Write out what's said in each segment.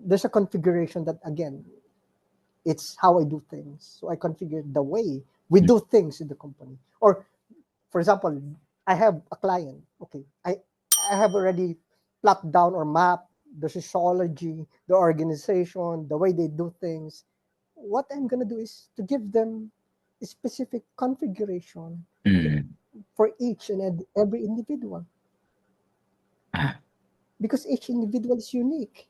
there's a configuration that, again, it's how I do things. So I configure the way we do things in the company. Or, for example, I have a client. Okay, I have already plot down or mapped the sociology, the organization, the way they do things. What I'm gonna do is to give them a specific configuration Mm. for each and every individual, Ah. because each individual is unique.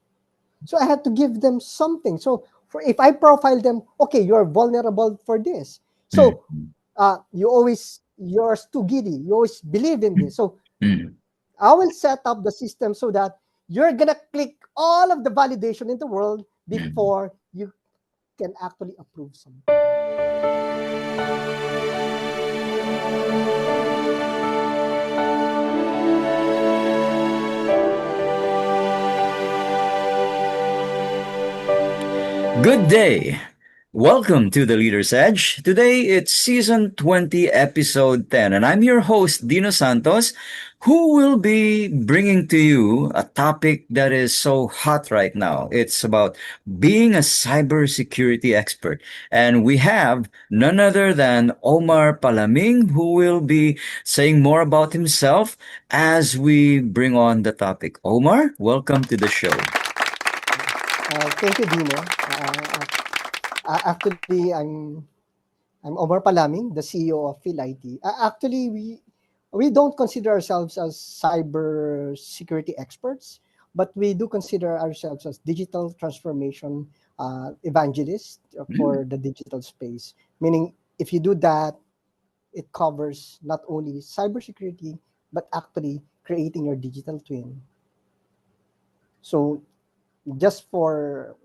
So I have to give them something. So for if I profile them, okay, you're vulnerable for this. Mm. So you're too giddy. You always believe in this. So Mm. I will set up the system so that you're gonna click all of the validation in the world Mm. before you can actually approve something. Good day. Welcome to the Leader's Edge. Today it's season 20, episode 10, and I'm your host, Dino Santos, who will be bringing to you a topic that is so hot right now. It's about being a cybersecurity expert. And we have none other than Omar Palaming, who will be saying more about himself as we bring on the topic. Omar, welcome to the show. Thank you, Dino. Actually, I'm Omar Palaming, the CEO of Phil IT. Actually, we don't consider ourselves as cyber security experts, but we do consider ourselves as digital transformation evangelists Mm. for the digital space. Meaning, if you do that, it covers not only cybersecurity, but actually creating your digital twin. So, just for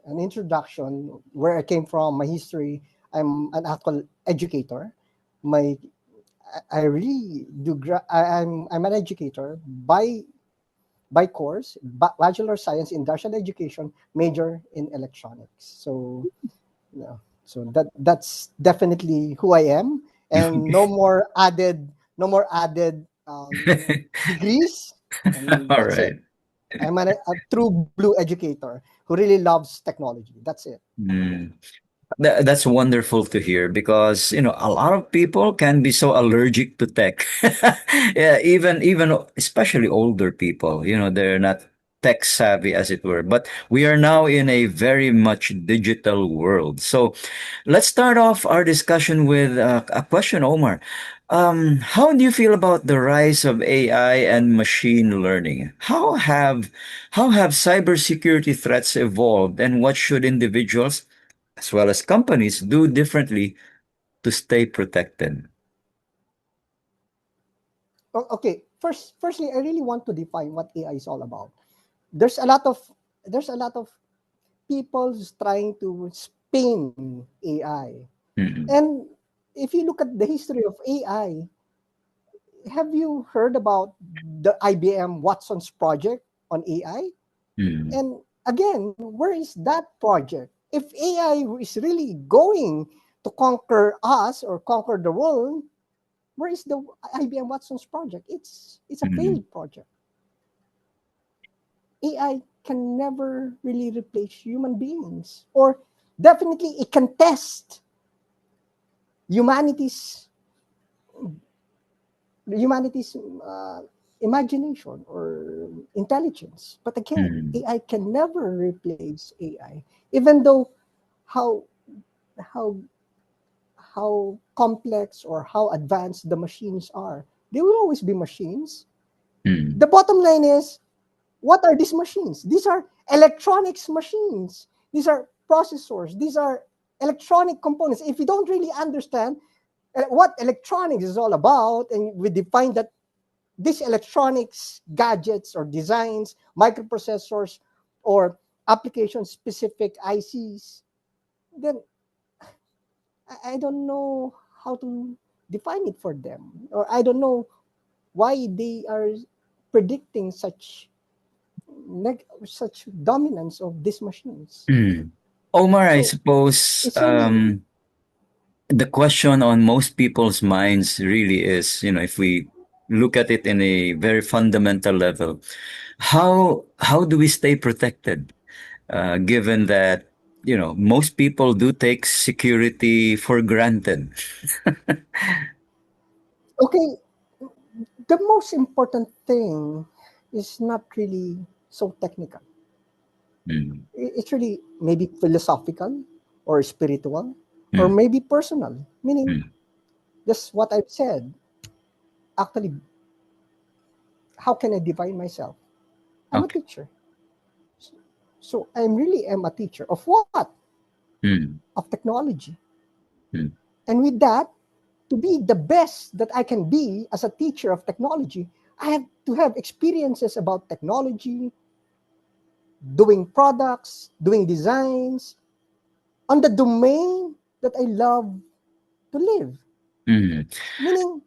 an introduction, where I came from, my history, I'm an actual educator. My I really do. I'm an educator by course, bachelor of science in industrial education, major in electronics. So, yeah, so that's definitely who I am, and no more added degrees, and All that's right. it. I'm a true blue educator who really loves technology. That's it. Mm. That's wonderful to hear because a lot of people can be so allergic to tech. Yeah, even especially older people. They're not tech savvy as it were. But we are now in a very much digital world. So let's start off our discussion with a question, Omar. How do you feel about the rise of AI and machine learning? How have cybersecurity threats evolved, and what should individuals as well as companies do differently to stay protected? Okay, firstly, I really want to define what AI is all about. There's a lot of there's a lot of people who's trying to spin AI. Mm. And if you look at the history of AI, have you heard about the IBM Watson's project on AI? Mm. And again, where is that project? If AI is really going to conquer us or conquer the world, where is the IBM Watson's project? It's a Mm. failed project. AI can never really replace human beings, or definitely it can test humanity's humanity's uh, imagination or intelligence. But again, Mm. AI can never replace AI, even though how how how complex or how advanced the machines are. They will always be machines. Mm. The bottom line is, what are these machines? These are electronics machines. These are processors. These are electronic components. If you don't really understand what electronics is all about, and we define that these electronics gadgets or designs, microprocessors, or application specific ICs, then I don't know how to define it for them, or I don't know why they are predicting such dominance of these machines. Mm. Omar, I So suppose it's really the question on most people's minds really is, if we look at it in a very fundamental level, how do we stay protected? given that most people do take security for granted. Okay, the most important thing is not really so technical. Mm, It's really maybe philosophical or spiritual or mm, maybe personal. Meaning, mm. just what I've said. Actually, how can I define myself? I'm a Okay. teacher. So I really am a teacher of what? Mm, Of technology. mm, And with that, to be the best that I can be as a teacher of technology, I have to have experiences about technology, doing products, doing designs on the domain that I love to live. mm, Meaning,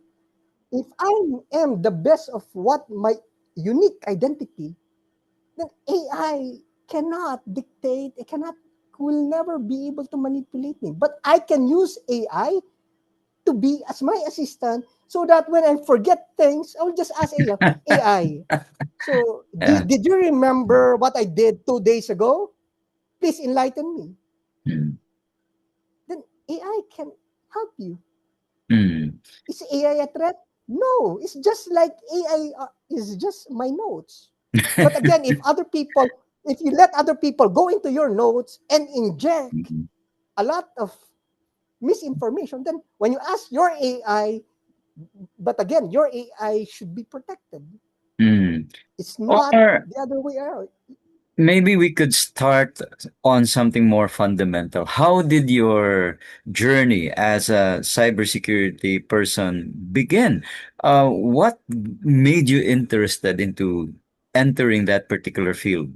if I am the best of what my unique identity, then AI cannot dictate, it cannot, will never be able to manipulate me. But I can use AI to be as my assistant so that when I forget things, I'll just ask AI. AI. So, yeah. did you remember what I did 2 days ago? Please enlighten me. Mm, Then AI can help you. mm. Is AI a threat? No, it's just like AI is just my notes. But again, if you let other people go into your notes and inject Mm, a lot of misinformation, then when you ask your AI, but again, your AI should be protected. mm. It's not Or the other way around. maybe we could start on something more fundamental. How did your journey as a cybersecurity person begin? What made you interested into entering that particular field?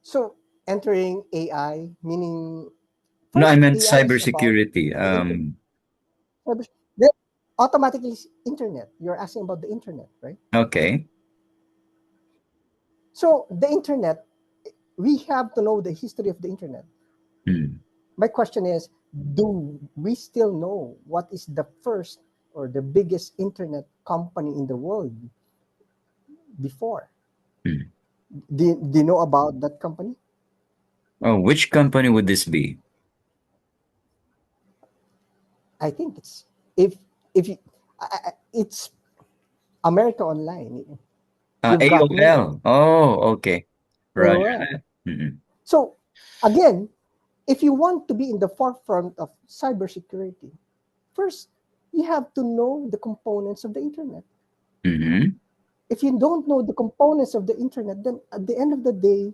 So entering AI, meaning No, I first meant AI is about cybersecurity. the internet. Then automatically internet. You're asking about the internet, right? Okay. So the internet, we have to know the history of the internet. Mm, My question is, do we still know what is the first or the biggest internet company in the world before? mm. Do you know about that company? Oh, which company would this be? I think it's if if you, it's America Online. You've got me. AOL. Oh, okay. Right. AOL. Mm-mm. So again, if you want to be in the forefront of cybersecurity, first you have to know the components of the internet. Mm-hmm. If you don't know the components of the internet, then at the end of the day,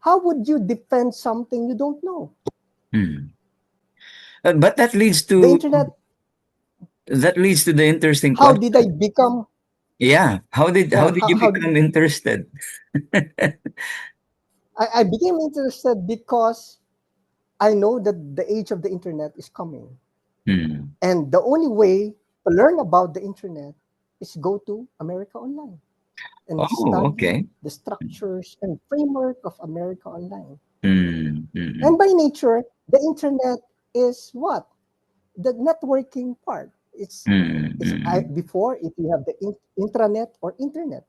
how would you defend something you don't know? Mm. But The internet, that leads to the interesting how did I question. become, Yeah. How yeah, did you how become interested? I became interested because I know that the age of the internet is coming. Hmm. And the only way to learn about the internet is go to America Online and Oh, study okay. the structures and framework of America Online. Mm, mm, And by nature, the internet is what? The networking part. mm, mm. Before, if you have the intranet or internet.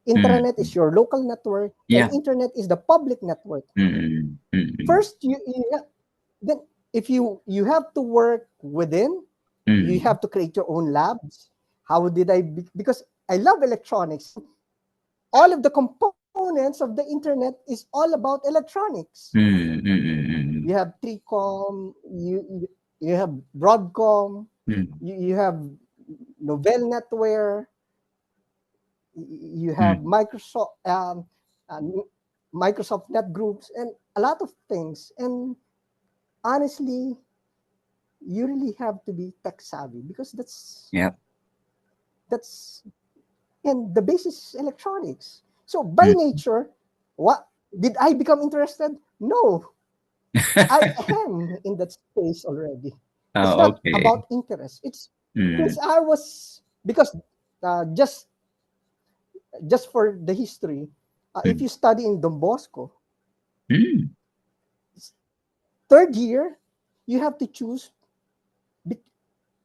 Mm. Intranet is your local network and Yeah. internet is the public network. Mm, mm, First, then if you have to work within, you mm, have to create your own labs. How did because I love electronics, and all of the components of the internet is all about electronics. mm, mm, mm, You have Tricom, you have Broadcom, mm, you have Novell Netware, you have mm, uh, Microsoft Net Groups, and a lot of things. And honestly, you really have to be tech savvy because yeah. that's and the basis is electronics. So by Mm. nature, what did I become interested? No, I am in that space already. It's Oh, not okay. about interest. It's Mm, since I was because uh, just just for the history, if mm, you study in Don Bosco, mm, third year, you have to choose.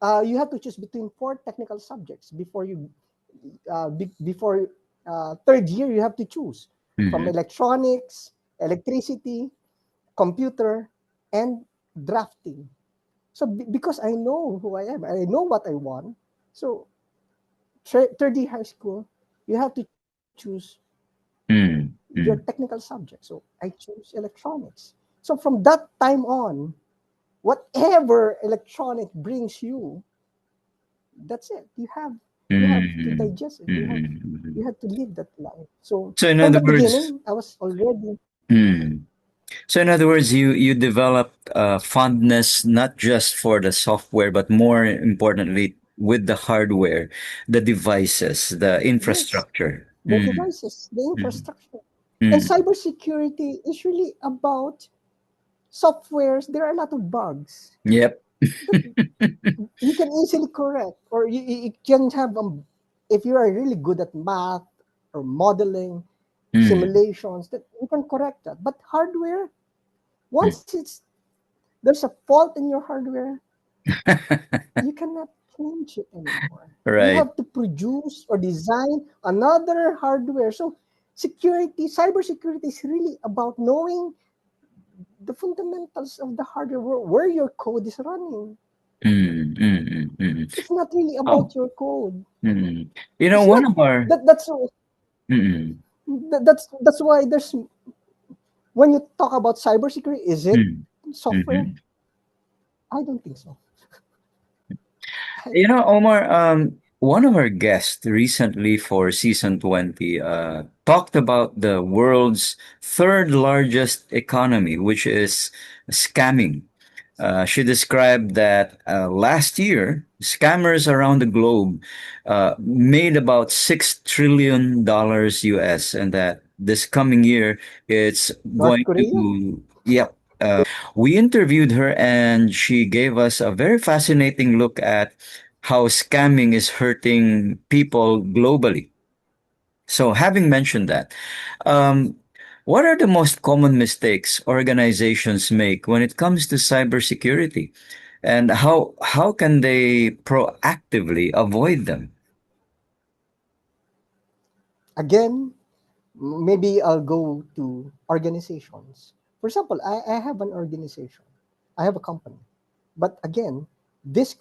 You have to choose between four technical subjects before you before third year. You have to choose. from Mhm. electronics, electricity, computer, and drafting. So because I know who I am, I know what I want. So third year high school, you have to choose your Mm. technical Mm. subject. So I choose electronics. So from that time on, whatever electronic brings you, that's it. You have to Mm. digest it. You have Mm. Mhm. you have to live that life. So So in from the other words, beginning, I was already mm. So in other words, you developed fondness not just for the software, but more importantly, with the hardware, the devices, the yes, infrastructure. the Mm. devices, the Mm. infrastructure, and Mm. cybersecurity is really about softwares. There are a lot of bugs Yep. that you can easily correct, or you can have if you are really good at math or modeling Mm. simulations, that you can correct that. But hardware, Mm. once there's a fault in your hardware, you cannot change it anymore. You Right. have to produce or design another hardware. So cybersecurity is really about knowing the fundamentals of the hardware, where your code is running. Mm. Mm. Mm. Mm. It's not really Oh. about your code. Mm. You know, It's one not of our that that's mm. that's why there's when you talk about cybersecurity, is it Mm. software? Mhm. I don't think so. I You don't know, think so. Omar, one of our guests recently for season 20 talked about the world's third largest economy, which is scamming. She described that last year, scammers around the globe made about $6 trillion US, and that this coming year it's North going Korea? to, yep. We interviewed her and she gave us a very fascinating look at how scamming is hurting people globally. So, having mentioned that, um, what are the most common mistakes organizations make when it comes to cybersecurity? And how can they proactively avoid them? Again, maybe I'll go to organizations. For example, I have an organization. I have a company. But again, this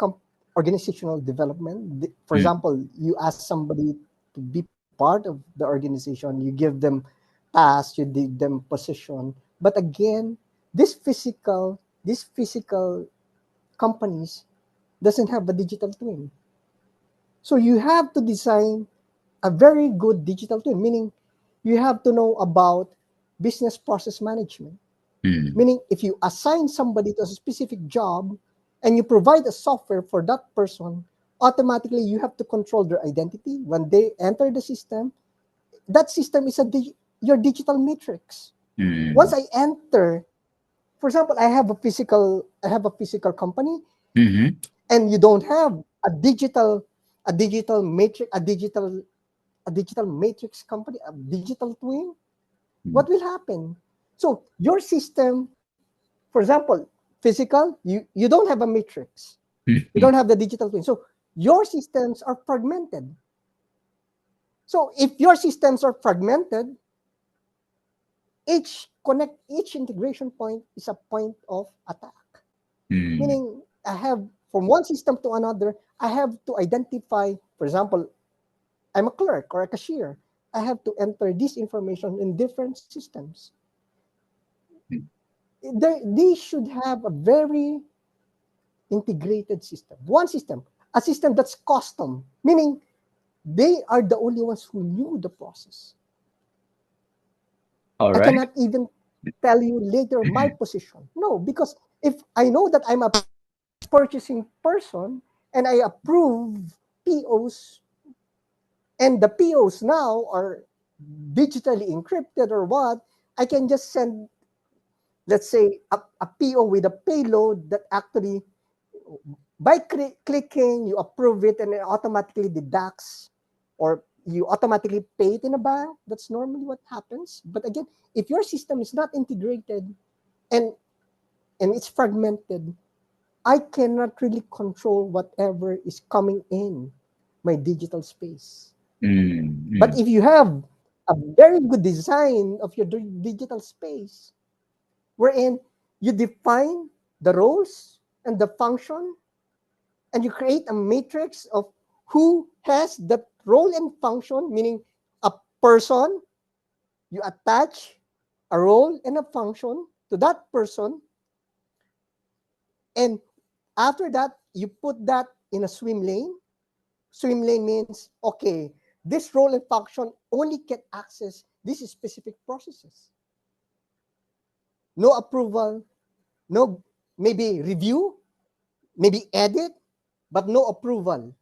organizational development, for Mm, example, you ask somebody to be part of the organization, you give them tasks, you give them position. But again, this physical companies doesn't have a digital twin. So you have to design a very good digital twin, meaning you have to know about business process management. mm, Meaning, if you assign somebody to a specific job and you provide a software for that person, automatically you have to control their identity. When they enter the system, that system is your digital matrix. Once mm, I enter, for example, I have a physical company, mhm, and you don't have a digital matrix, a digital matrix company, a digital twin, mm, what will happen? So your system, for example, physical, you don't have a matrix, you don't mhm, have the digital twin. So your systems are fragmented. So if your systems are fragmented, each integration point is a point of attack. mm, Meaning, I have from one system to another, I have to identify, for example, I'm a clerk or a cashier. I have to enter this information in different systems. They should have a very integrated system. One system, a system that's custom, meaning they are the only ones who knew the process. all I right. cannot even tell you later my Mhm, position. No, because if I know that I'm a purchasing person and I approve POs, and the POs now are digitally encrypted or what, I can just send, let's say, a PO with a payload that actually, by clicking, you approve it and it automatically deducts, or you automatically pay it in a bank. That's normally what happens. But again, if your system is not integrated, and it's fragmented, I cannot really control whatever is coming in my digital space. mm, But mm, if you have a very good design of your digital space, wherein you define the roles and the function, and you create a matrix of who has that role and function, meaning a person. You attach a role and a function to that person, and after that, you put that in a swim lane. Swim lane means, okay, this role and function only can access these specific processes. No approval, no, maybe review, maybe edit, but no approval.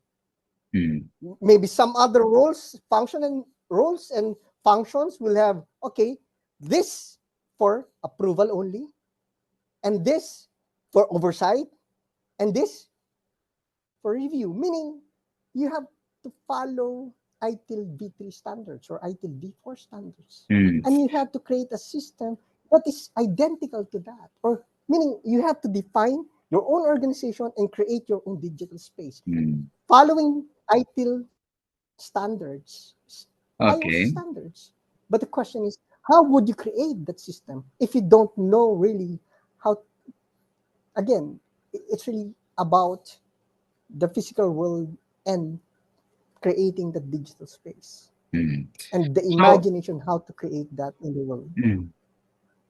Mm, Maybe some other roles and functions will have, okay, this for approval only, and this for oversight, and this for review, meaning you have to follow ITIL V3 standards or ITIL V4 standards. mm, And you have to create a system that is identical to that. Or meaning you have to define your own organization and create your own digital space. mm. Following ITIL standards, IOS Okay. standards. But the question is, how would you create that system if you don't know really how, again, it's really about the physical world and creating the digital space Mm. and the So, imagination how to create that in the world. mm.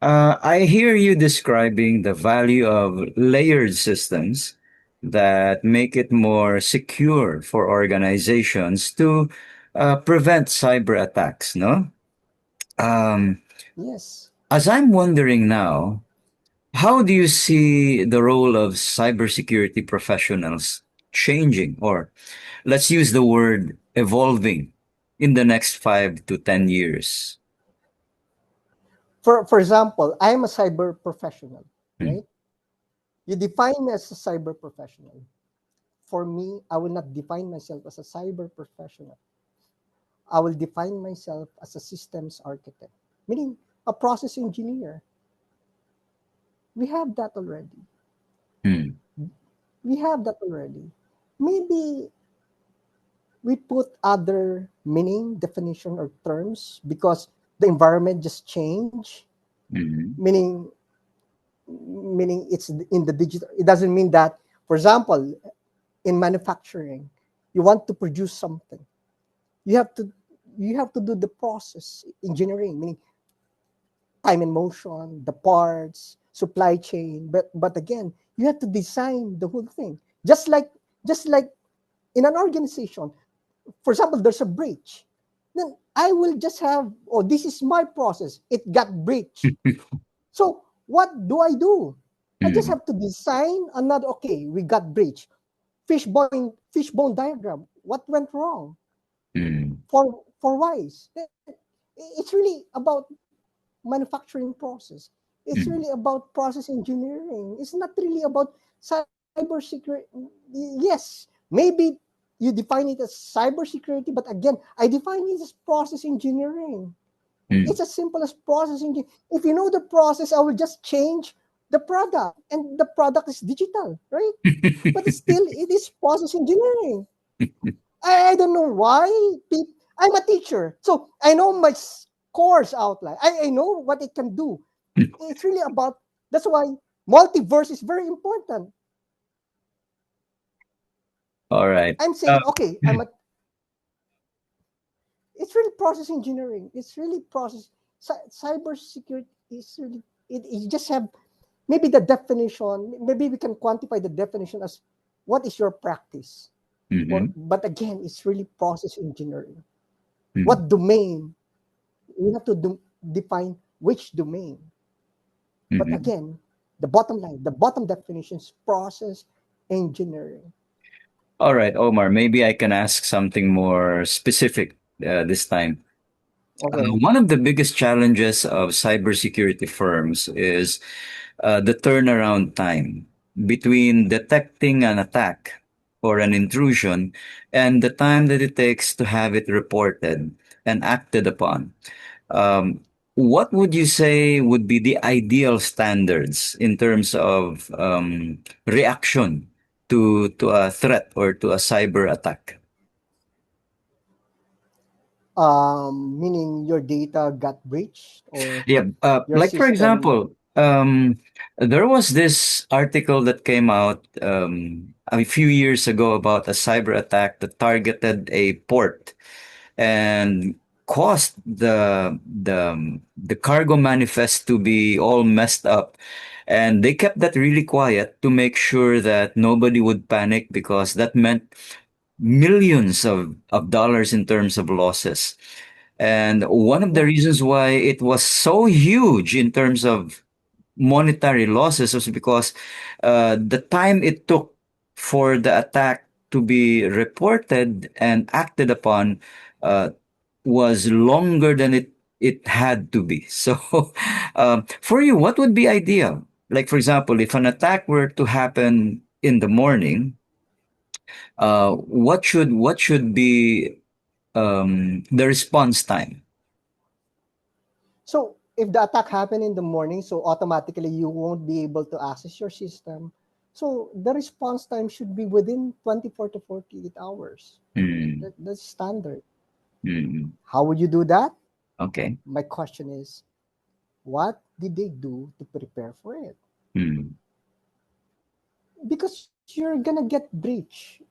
I hear you describing the value of layered systems that make it more secure for organizations to prevent cyber attacks, no? Um, Yes. as I'm wondering now, how do you see the role of cybersecurity professionals changing, or let's use the word evolving, in the next 5 to 10 years? For example, I am a cyber professional, Mm, right? You define me as a cyber professional. For me, I will not define myself as a cyber professional. I will define myself as a systems architect, meaning a process engineer. We have that already. mm, We have that already. Maybe we put other meaning, definition, or terms because the environment just changed. mm, Meaning it's in the digital. It doesn't mean that, for example, in manufacturing, you want to produce something, you have to you have to do the process engineering, meaning time and motion, the parts, supply chain. But again, you have to design the whole thing. Just like in an organization, for example, there's a breach. Then I will just have, oh, this is my process. It got breached. So what do I do? I just mm, have to design another. Okay, we got breach. Fishbone diagram. What went wrong? mm, For whys? It's really about manufacturing process. It's mm, really about process engineering. It's not really about cybersecurity. Yes, maybe you define it as cybersecurity, but again, I define it as process engineering. mm. It's as simple as processing. If you know the process, I will just change the product, and the product is digital, right? But it's still, it is process engineering. I don't know why. I'm a teacher, so I know my course outline. I know what it can do. It's really about. That's why multiverse is very important. All right. I'm saying, okay, it's really process engineering. It's really process. Cyber security is really. It just have maybe the definition. Maybe we can quantify the definition as what is your practice. Or, Mhm, but again, it's really process engineering. mm, What domain? We have to define which domain. But mhm. again, the bottom line, the bottom definition is process engineering. All right, Omar, maybe I can ask something more specific this time. Okay. One of the biggest challenges of cybersecurity firms is the turnaround time between detecting an attack or an intrusion and the time that it takes to have it reported and acted upon. Um, what would you say would be the ideal standards in terms of reaction to a threat or to a cyber attack? Meaning your data got breached or Yeah, your like for system. example, there was this article that came out a few years ago about a cyber attack that targeted a port and caused the cargo manifest to be all messed up. And they kept that really quiet to make sure that nobody would panic because that meant millions of dollars in terms of losses. And one of the Yeah. reasons why it was so huge in terms of monetary losses was because the time it took for the attack to be reported and acted upon uh, was longer than it had to be. So, for you, what would be ideal? Like, for example, if an attack were to happen in the morning, what should be the response time? So if the attack happened in the morning, so automatically you won't be able to access your system. So the response time should be within 24 to 48 hours. Mm, That's standard. mm, How would you do that? okay. My question is, what did they do to prepare for it? Mm, Because you're gonna get breach.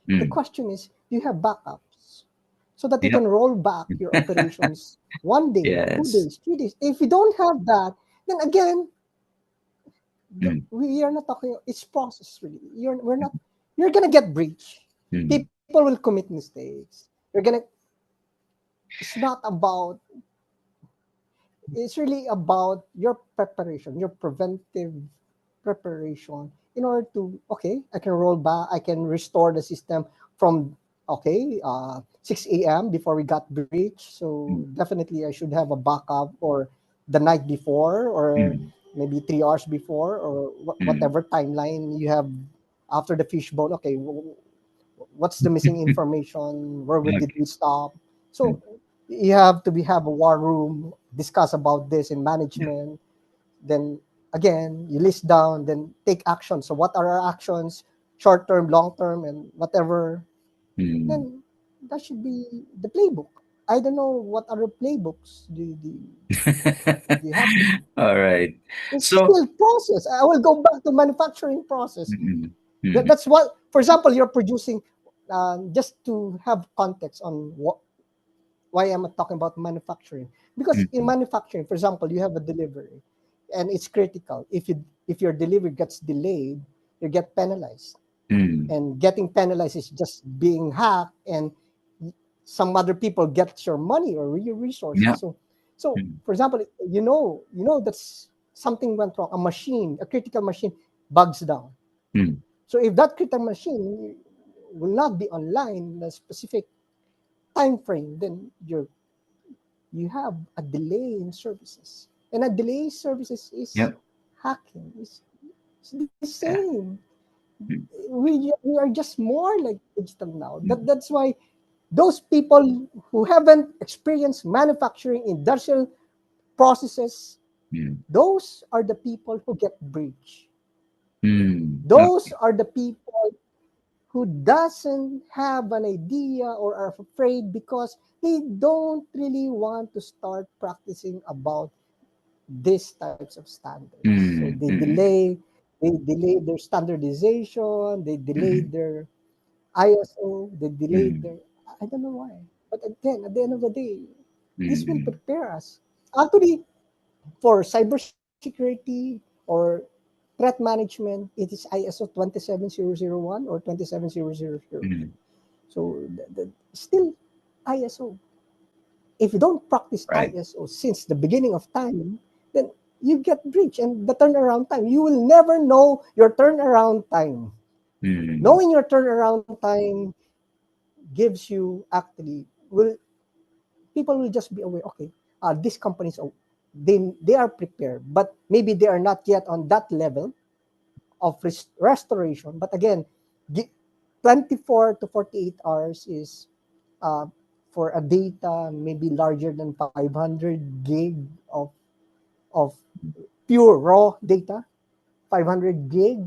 The mm. question is, do you have backups so that you can Yep. roll back your operations 1 day, two Yes. days, 3 days? If you don't have that, then again, Mm, we are not talking. It's process really. We're not. You're gonna get breach. mm, People will commit mistakes. You're gonna. It's not about. It's really about your preparation, your preventive preparation in order to, okay, I can roll back, I can restore the system from, okay, 6 a.m. before we got breached. So mm, definitely I should have a backup, or the night before, or mm, maybe 3 hours before, or mm. whatever timeline you have after the fishbone. Okay, what's the missing information, where did Okay. we stop? Mm, So you have to have a war room, discuss about this in yeah. management. Then again, you list down, then take action. So what are our actions, short term, long term, and whatever? Mm. Then that should be the playbook. I don't know what other playbooks do you have. All right. It's So, still process. I will go back to manufacturing process. mm, mm, That's what, for example, you're producing. Just to have context on why am I talking about manufacturing? Because in mm, manufacturing, for example, you have a delivery, and it's critical. If your delivery gets delayed, you get penalized, mm, and getting penalized is just being hacked, and some other people get your money or your resources. yeah. So Mm, for example, that's something went wrong. A critical machine bugs down. mm, So if that critical machine will not be online in a specific time frame, then you have a delay in services. And a delay in services is yep. hacking. It's the Yeah. same. Mm, We are just more like digital now. mm, That's why those people who haven't experienced manufacturing industrial processes, mm, those are the people who get breached. Those okay. are the people who doesn't have an idea or are afraid because they don't really want to start practicing about these types of standards. So Mm, mm, they delay their standardization, they delayed mm, their ISO, they delayed mm, their, I don't know why. But again, at the end of the day, this will mm, prepare us. Actually, for cybersecurity or threat management, it is ISO 27001 or 27002. mm. So still ISO. If you don't practice Right. ISO since the beginning of time, then you get breached. And the turnaround time, you will never know your turnaround time. Mm, Knowing your turnaround time gives you actually will people will just be aware. Okay, these companies they are prepared, but maybe they are not yet on that level of restoration. But again, 24 to 48 hours is uh, for a data maybe larger than 500 gig of pure raw data, 500 gig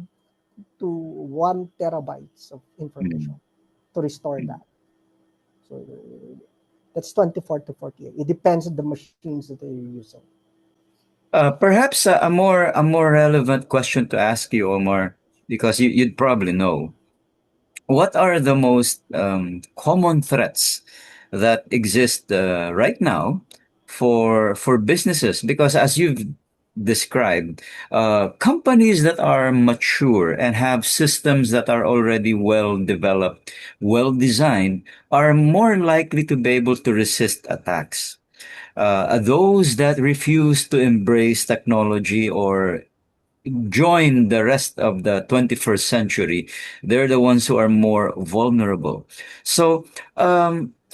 to 1 terabytes of information mm, to restore mm. that. So That's 24 to 48. It depends on the machines that they're using. Perhaps a more relevant question to ask you, Omar, because you'd probably know. What are the most common threats that exist right now for businesses? Because as you've described, companies that are mature and have systems that are already well developed, well designed, are more likely to be able to resist attacks. Those that refuse to embrace technology or join the rest of the 21st century, they're the ones who are more vulnerable. So,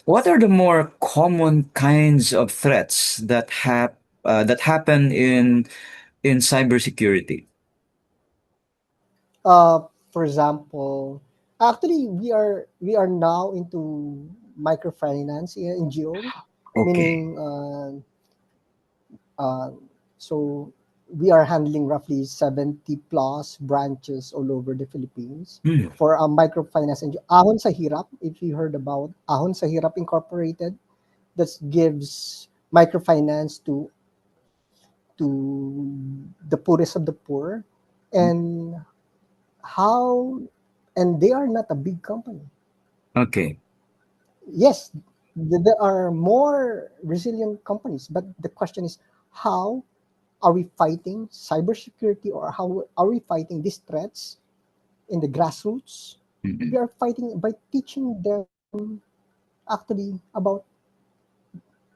what are the more common kinds of threats that happen in cybersecurity? For example, actually we are now into microfinance NGO, Okay. meaning uh, so we are handling roughly 70 plus branches all over the Philippines Mm, for a microfinance NGO. Ahon sa Hirap, if you heard about Ahon sa Hirap Incorporated, that gives microfinance to the poorest of the poor, and how and they are not a big company. okay. Yes, there are more resilient companies, but the question is, how are we fighting cybersecurity, or how are we fighting these threats in the grassroots? We Mm, are fighting by teaching them actually about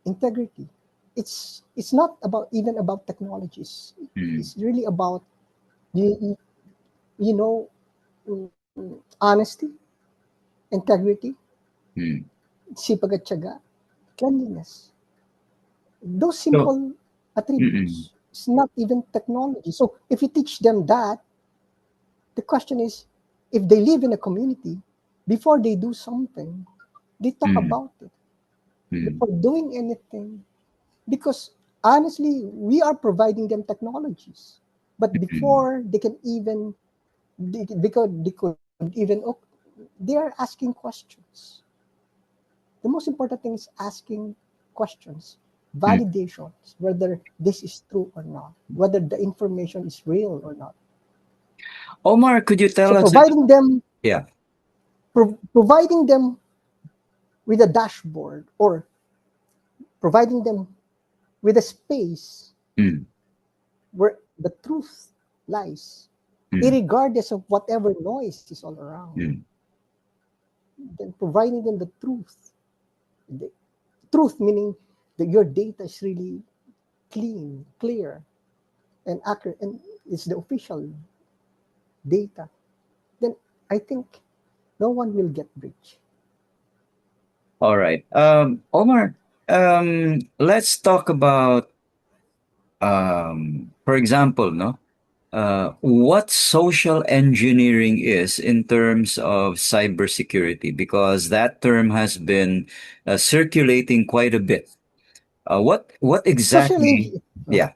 integrity. It's not about even about technologies. mm, It's really about you you, you know honesty, integrity, mm. sipag at tiyaga, cleanliness. Those So, simple mm, attributes. It's not even technology. So if you teach them that, the question is, if they live in a community, before they do something, they talk mm, about it mm, before doing anything. Because honestly, we are providing them technologies. But mm, before they can even, because they could even, they are asking questions. The most important thing is asking questions, mm. validations, whether this is true or not, whether the information is real or not. Omar, could you So tell us? Yeah. providing them with a dashboard, or providing them with a space Mm, where the truth lies, mm, irregardless of whatever noise is all around. mm, Then providing them the truth meaning that your data is really clean, clear, and accurate, and it's the official data. Then I think no one will get breached. all right. Omar, let's talk about, for example, no, what social engineering is in terms of cybersecurity, because that term has been circulating quite a bit. What Social exactly? Yeah.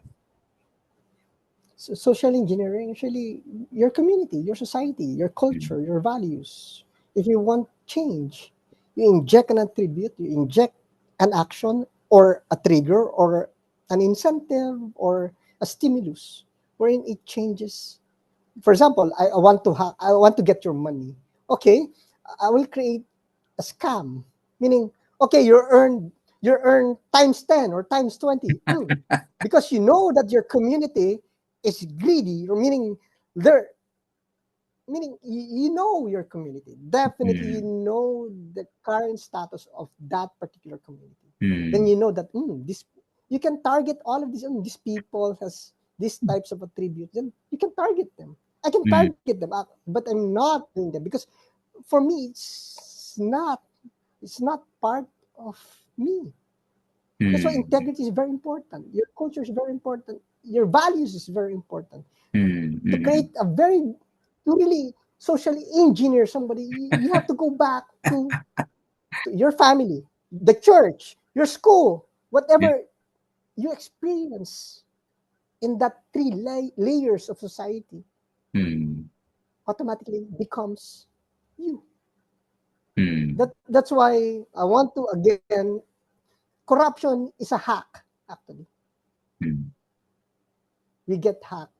social engineering, actually, your community, your society, your Mm, culture, your values. If you want change, you inject an attribute, you inject an action, or a trigger, or an incentive, or a stimulus, wherein it changes. For example, I want to get your money. Okay, I will create a scam, meaning, okay, you earn times 10 or times 20. Because you know that your community is greedy, or they're you know your community. Definitely you mm, know the current status of that particular community. Then mm, you know that this you can target all of these people has these types of attributes. Then you can target them. I can mm, target them, but I'm not doing that because for me it's not part of me. That's why mm, integrity is very important. Your culture is very important. Your values is very important. mm, To mm, create to really socially engineer somebody, you have to go back to your family, the church, your school, mm, whatever you experience in that three layers of society mm, automatically becomes you. mm, That's why I want to again corruption is a hack, actually. mm, We get hacked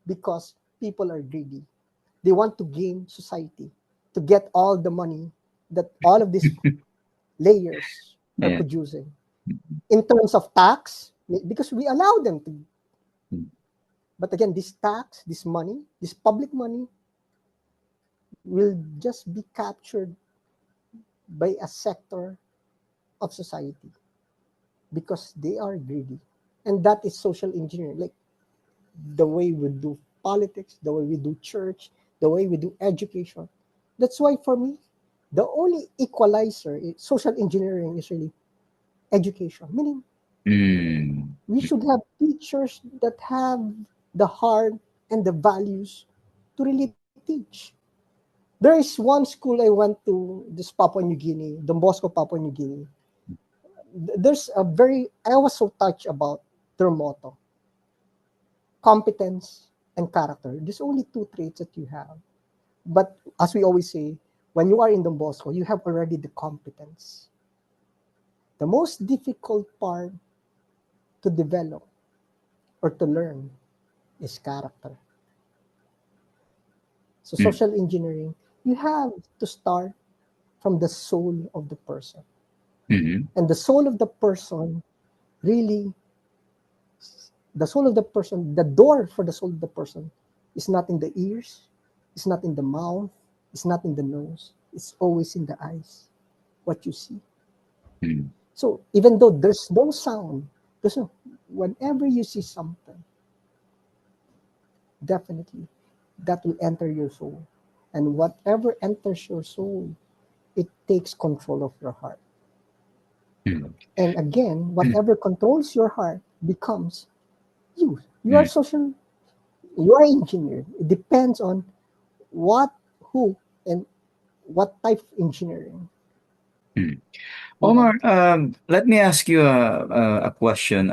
because people are greedy. They want to game society to get all the money that all of these layers are yeah. producing in terms of tax, because we allow them to. Mm, But again, this tax, this money, this public money will just be captured by a sector of society because they are greedy. And that is social engineering. Like the way we do politics, the way we do church, the way we do education. That's why for me, the only equalizer in social engineering is really education. Meaning mm, we should have teachers that have the heart and the values to really teach. There is one school I went to, this Papua New Guinea, Don Bosco, Papua New Guinea. There's a very, I was so touched about their motto, competence and character. There's only two traits that you have. But as we always say, when you are in Don Bosco, you have already the competence. The most difficult part to develop or to learn is character. So mm, social engineering, you have to start from the soul of the person. mhm, And the soul of the person really, the soul of the person, the door for the soul of the person is not in the ears, it's not in the mouth, it's not in the nose, it's always in the eyes, what you see. mm, So even though there's no sound, there's no, whenever you see something, definitely that will enter your soul. And whatever enters your soul, it takes control of your heart. mm, And again, whatever controls your heart becomes you. You are mm, social, you are engineer. It depends on what, who, and what type of engineering mm. you want. Omar, let me ask you a question.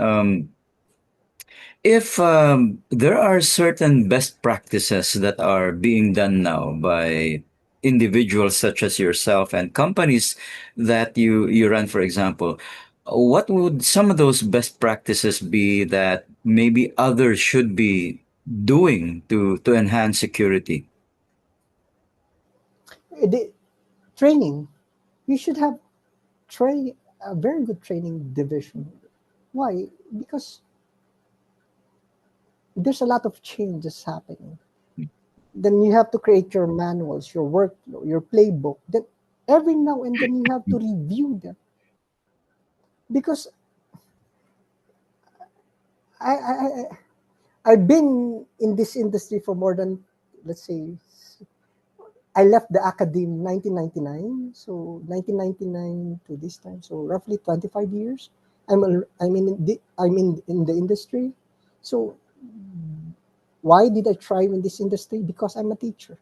If there are certain best practices that are being done now by individuals such as yourself and companies that you run, for example, what would some of those best practices be that maybe others should be doing to enhance security? The training, we should have train a very good training division. Why? Because there's a lot of changes happening. Then you have to create your manuals, your workflow, your playbook. Then every now and then you have to review them because I I've been in this industry for more than, let's say, I left the academy 1999. So 1999 to this time, so roughly 25 years. I'm in the industry. So why did I thrive in this industry? Because I'm a teacher.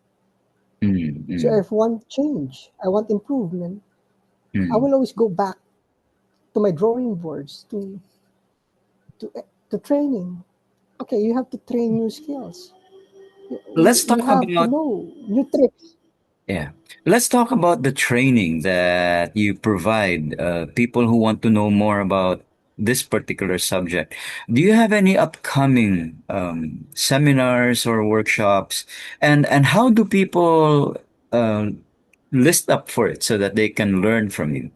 Mm, So mm, if I want change, I want improvement, I mm. will always go back to my drawing boards to to training. Okay, you have to train new skills. Let's You talk have to about know new tricks. Yeah. Let's talk about the training that you provide people who want to know more about this particular subject. Do you have any upcoming seminars or workshops? And how do people list up for it so that they can learn from you?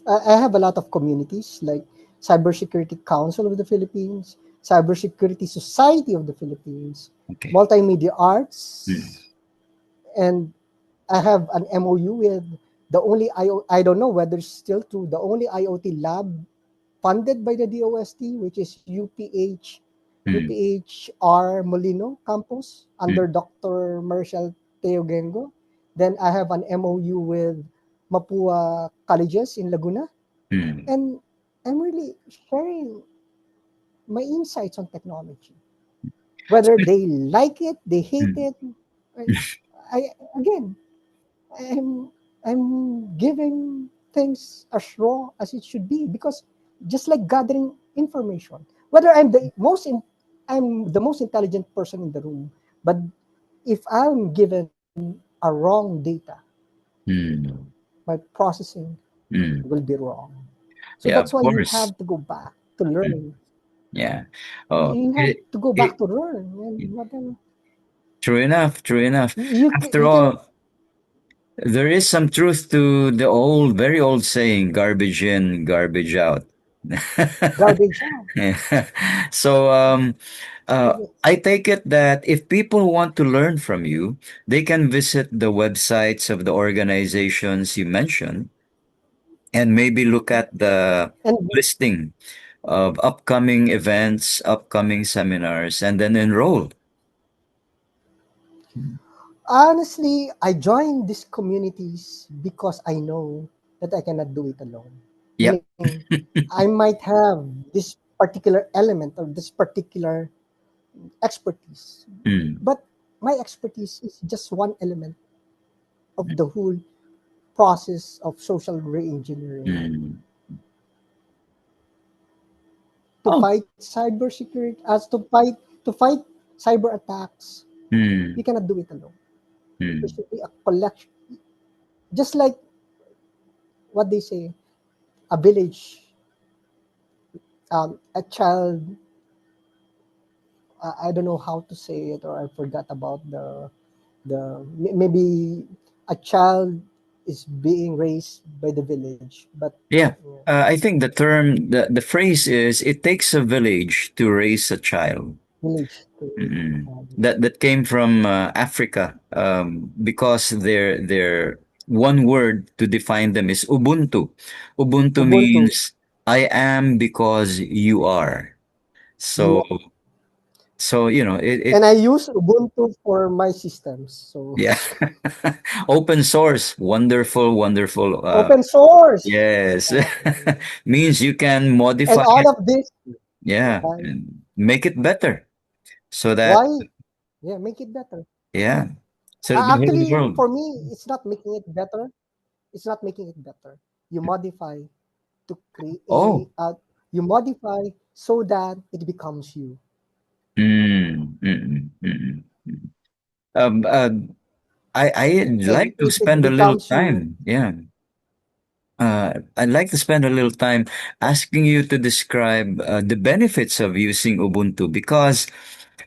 I have a lot of communities like Cybersecurity Council of the Philippines, Cybersecurity Society of the Philippines, Okay. Multimedia Mm, Arts, and I have an MOU with the only I don't know whether it's still true, the only IoT lab funded by the DOST, which is mm, UPHR Molino campus mm, under Dr. Marshall Teogengo. Then I have an MOU with Mapua Colleges in Laguna. mm, And I'm really sharing my insights on technology. Whether they like it, they hate mm, it. I, I again, I'm I'm giving things as raw as it should be because just like gathering information, whether I'm the most intelligent person in the room, but if I'm given a wrong data, mm, my processing mm. will be wrong. So Yeah, that's of why you course. have to go back to Mm, learn. yeah. You Oh, you have to go back it, to learn, and what then true enough. True enough. After you can all, there is some truth to the old, very old saying, "Garbage in, garbage out." garbage out. So, Yes. I take it that if people want to learn from you, they can visit the websites of the organizations you mentioned and maybe look at the And listing of upcoming events, upcoming seminars, and then enroll. honestly, I joined these communities because I know that I cannot do it alone. Yep. Meaning, I might have this particular element or this particular expertise, Mm, but my expertise is just one element of the whole process of social reengineering mm. to Oh. fight cybersecurity, as to fight cyber attacks. You Mm, cannot do it alone. There mm, should be a collection, just like what they say, a village, a child. I don't know how to say it, or I forgot about maybe a child is being raised by the village, but yeah. yeah, I think the phrase is, it takes a village to raise a child. village to Mm. have That came from Africa, because their one word to define them is Ubuntu. Ubuntu Ubuntu. means I am because you are. You So you know and I use Ubuntu for my systems. So yeah. Open source, wonderful, wonderful. open source. Yes, Yeah. means you can And modify all it. of this, Yeah, why? and make it better so that, Why? Yeah, make it better. yeah, so the whole Actually, world. for me, it's not making it better. It's not making it better. You modify to Oh. create. You modify so that it becomes you. Mm, mm, mm, mm. Um, uh, I'd And like to if it spend a little becomes you, time. Yeah. I'd like to spend a little time asking you to describe the benefits of using Ubuntu, because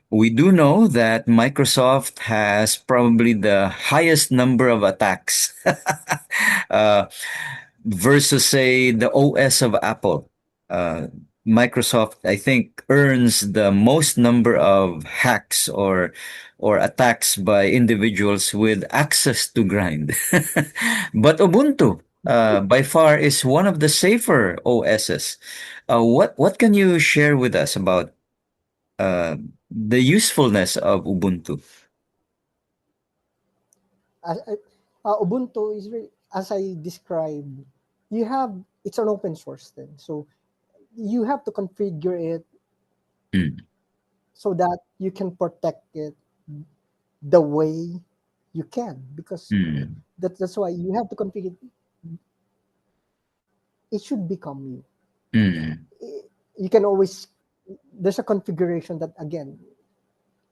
we do know that Microsoft has probably the highest number of attacks uh, versus, say, the OS of Apple. Uh, Microsoft, I think, earns the most number of hacks or attacks by individuals with access to grind. But Ubuntu, by far, is one of the safer OSs. What can you share with us about the usefulness of Ubuntu? Ubuntu is really, as I described, you have it's an open source thing. So you have to configure it Mm, so that you can protect it the way you can, because mm, that's why you have to configure it. It should become you. mm, You can always there's a configuration that again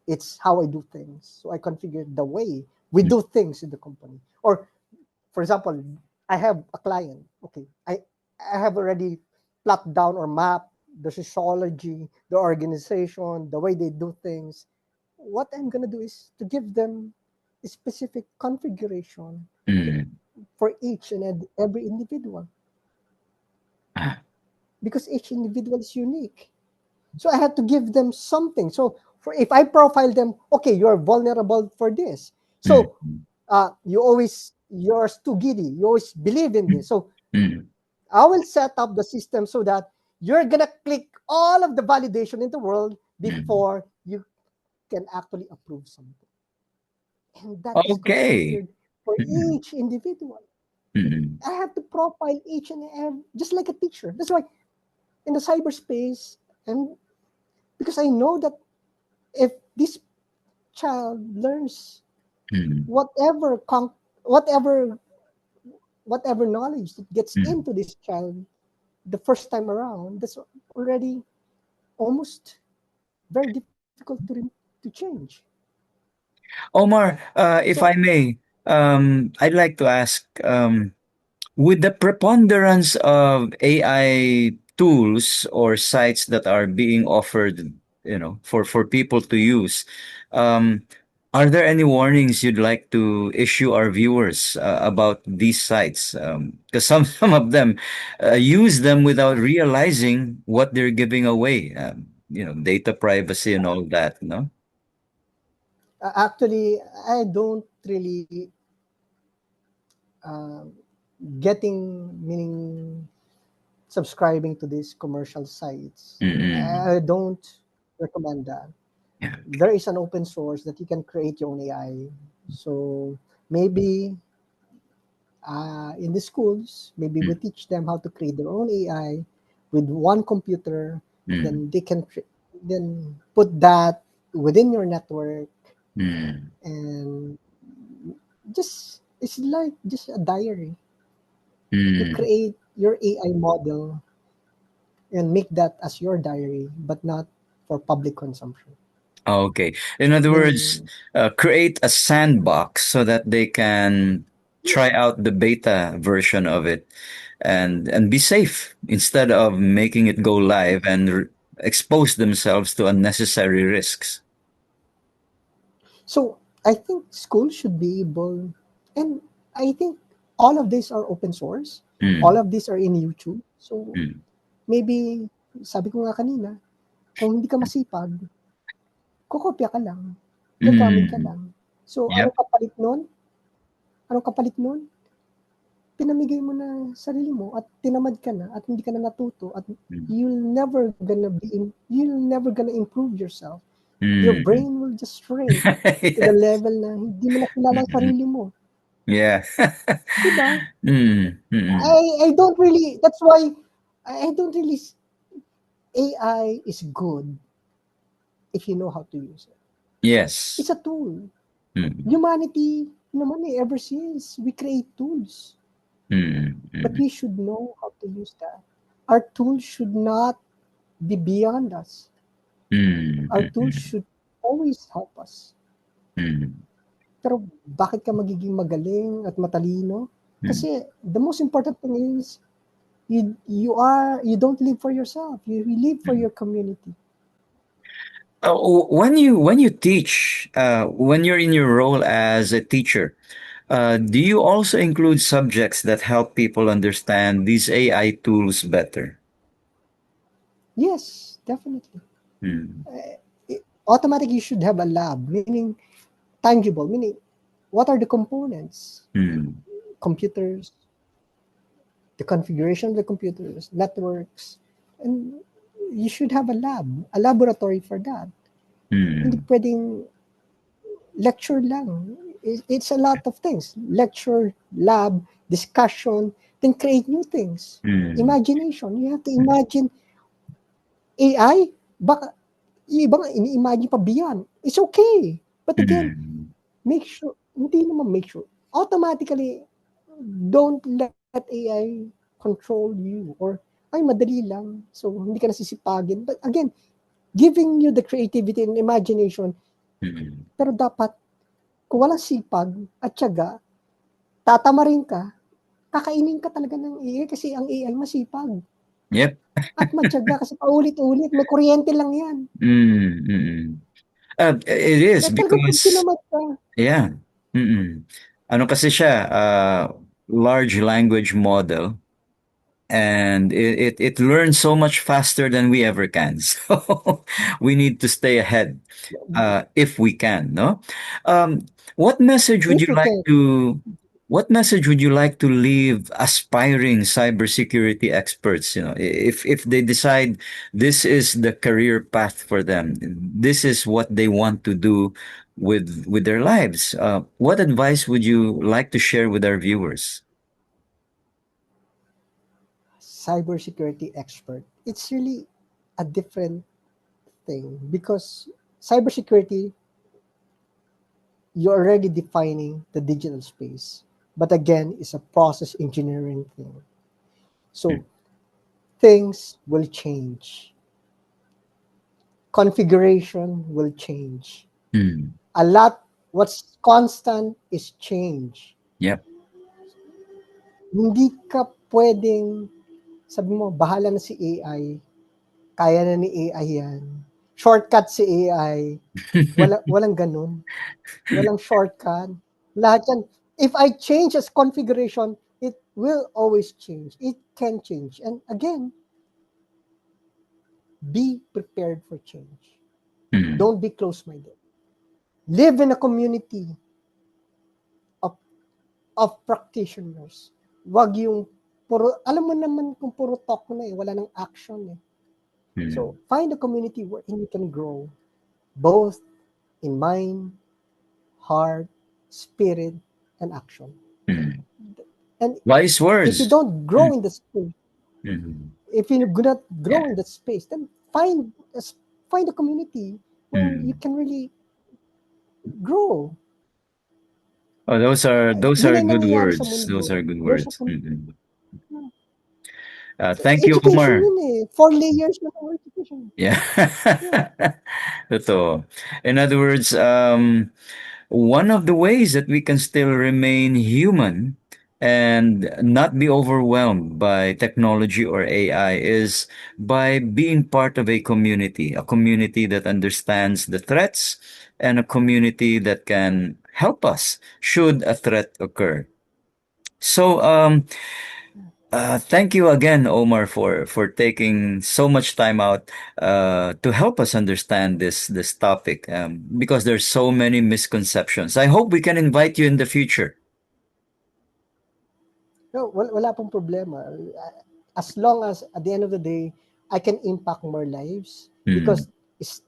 it's how I do things. So I configure the way we mm, do things in the company. Or for example, I have a client. Okay, I have already plot down or mapped the sociology, the organization, the way they do things. What I'm gonna do is to give them a specific configuration mm. for each and every individual, Ah, because each individual is unique. So I had to give them something. So for if I profile them, okay, you're vulnerable for this. mm, So you're too giddy. You always believe in mm, this. So mm, I will set up the system so that you're gonna click all of the validation in the world mm. before you can actually approve something. And that is Okay. configured for Mm, each individual. mm, I have to profile each and every, just like a teacher. That's why in the cyberspace, and because I know that if this child learns mm, whatever whatever whatever knowledge that gets mm. into this child the first time around, that's already almost very difficult to change. Omar, if So I may, I'd like to ask. With the preponderance of AI tools or sites that are being offered, for people to use, um, are there any warnings you'd like to issue our viewers about these sites? Because some of them use them without realizing what they're giving away. Data privacy and all that. No. Actually, I don't really uh, getting meaning subscribing to these commercial sites. Mm-mm. I don't recommend that. Yeah. There is an open source that you can create your own AI. So maybe in the schools, maybe we Mm, teach them how to create their own AI with one computer. mm, Then they can then put that within your network, mm, and just it's like just a diary. You mm. create your AI model and make that as your diary, but not for public consumption. Okay. In other words, Meaning, create a sandbox so that they can try out the beta version of it and be safe instead of making it go live and expose themselves to unnecessary risks. so I think schools should be able, and I think all of these are open source. All Mm, of these are in YouTube. So mm, maybe, sabi ko nga kanina, kung hindi ka masipag, kokopya ka lang, gagamit ka mm. lang. So Yep. kapalit nun? Anong kapalit nun? Pinamigay mo na sarili mo at tinamad ka na at hindi ka na natuto at Mm, you'll never gonna improve yourself. Your mm. brain will just shrink to the Yes. level na hindi mo na kilala ang Mm, sarili mo. yeah. 'Di ba? Mm, mm. I don't really, that's why I don't really AI is good if you know how to use it. Yes. It's a tool. Mm, Humanity naman ever since we create tools, mm, but mm, we should know how to use that. Our tools should not be beyond us. mm, Our mm, tools mm, should always help us. mm, Pero bakit ka magiging magaling at matalino? mm. Kasi the most important thing is you don't live for yourself. You live for Mm. your community. When you teach, when you're in your role as a teacher, do you also include subjects that help people understand these AI tools better? Yes, definitely. Mm, Automatically, you should have a lab, meaning tangible, meaning what are the components, mm, computers, the configuration of the computers, networks, and you should have a laboratory for that. Hindi mm, pwedeng lecture lang. It's a lot of things. Lecture, lab, discussion, then create new things. mm, Imagination. You have to imagine AI. Baka, yung iba nga, ini-imagine pa beyond. It's okay. But again, mm, make sure, hindi naman make sure. Automatically, don't let AI control you. Or, ay, madali lang. So, hindi ka nasisipagin. But again, giving you the creativity and imagination, mm. pero dapat, kung walang sipag at tiyaga, tatamarin ka, kakainin ka talaga ng AI kasi ang AI masipag Yep. at matyaga kasi paulit-ulit, may kuryente lang yan. Mm, mm. It is Kaya talagang pag because tinamad ka, yeah. Mm. Ano kasi siya, large language model. And it learns so much faster than we ever can. So we need to stay ahead if we can. No, um, what message would if you we like can, to? What message would you like to leave aspiring cybersecurity experts? If they decide this is the career path for them, this is what they want to do with their lives. What advice would you like to share with our viewers? cybersecurity expert, it's really a different thing because cybersecurity, you're already defining the digital space. But again, it's a process engineering thing. So things will change. Configuration will change. Mm. A lot, what's constant is change. Yep. Hindi ka puwedeng sabi mo, bahala na si AI, kaya na ni AI yan. Shortcut si AI. Walang gano'n. Walang shortcut. Lahat yan. If I change as configuration, it will always change. It can change. And again, be prepared for change. Mm, Don't be close-minded. Live in a community of, of practitioners. Wag yung alam mo naman kung puro talk na eh, wala nang action eh. So, mm, find a community wherein you can grow, both in mind, heart, spirit, and action. mm. And Wise if you words. don't grow Mm, in the space, mm, if you do not grow yeah. in that space, then find a community where you Mm. can really grow. Oh, those Yun are ang good nangyayari sa words. mundo. Those are good There's a words. Mm-mm. so, Thank you, education Omar. yun eh. 4 layers na ng education. Yeah. Yeah. Totoo. In other words, one of the ways that we can still remain human and not be overwhelmed by technology or AI is by being part of a community that understands the threats and a community that can help us should a threat occur. So, thank you again, Omar, for taking so much time out to help us understand this topic. Because there's so many misconceptions. I hope we can invite you in the future. No, wala pong problema. As long as at the end of the day, I can impact more lives Mm. because it's,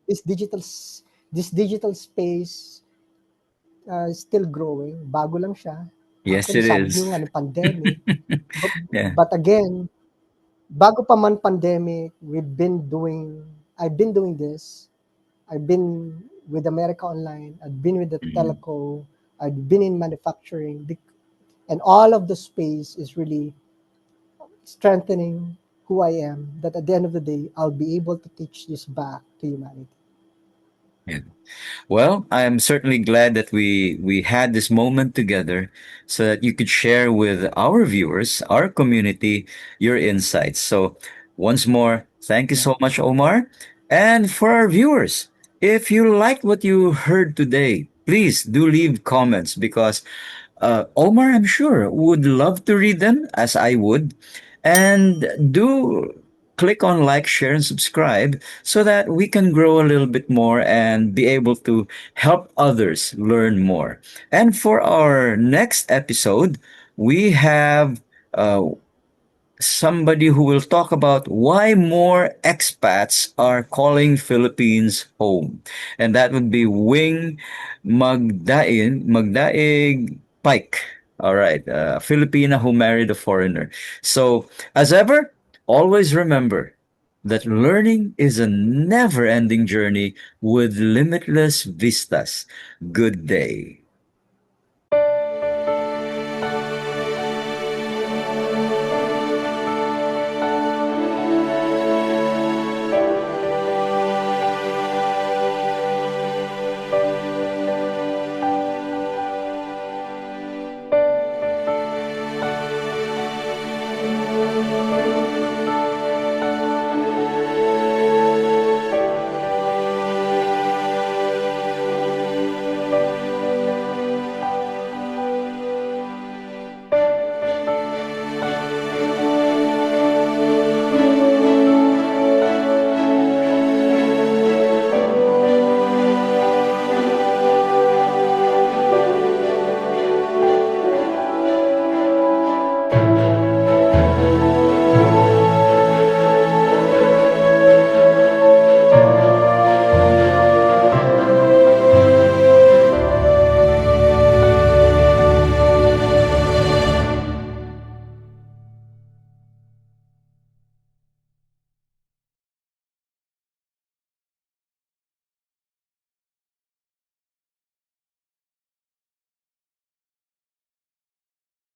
this digital this digital space is still growing. Bago lang siya. Yes, Actually, it sabi is. niyo nga ng pandemic. But, Yeah. but again, bago pa man pandemic, I've been doing this. I've been with America Online. I've been with the Mm. telco. I've been in manufacturing. And all of the space is really strengthening who I am. That at the end of the day, I'll be able to teach this back to humanity. Yeah. Well, I'm certainly glad that we had this moment together so that you could share with our viewers, our community, your insights. So, once more, thank you Yeah. so much, Omar. And for our viewers, if you liked what you heard today, please do leave comments because Omar, I'm sure, would love to read them as I would. And do click on like, share, and subscribe so that we can grow a little bit more and be able to help others learn more. And for our next episode, we have uh, somebody who will talk about why more expats are calling Philippines home. And that would be Wing Magdaig Pike. All right, Filipina who married a foreigner. So, as ever, always remember that learning is a never ending journey with limitless vistas. Good day.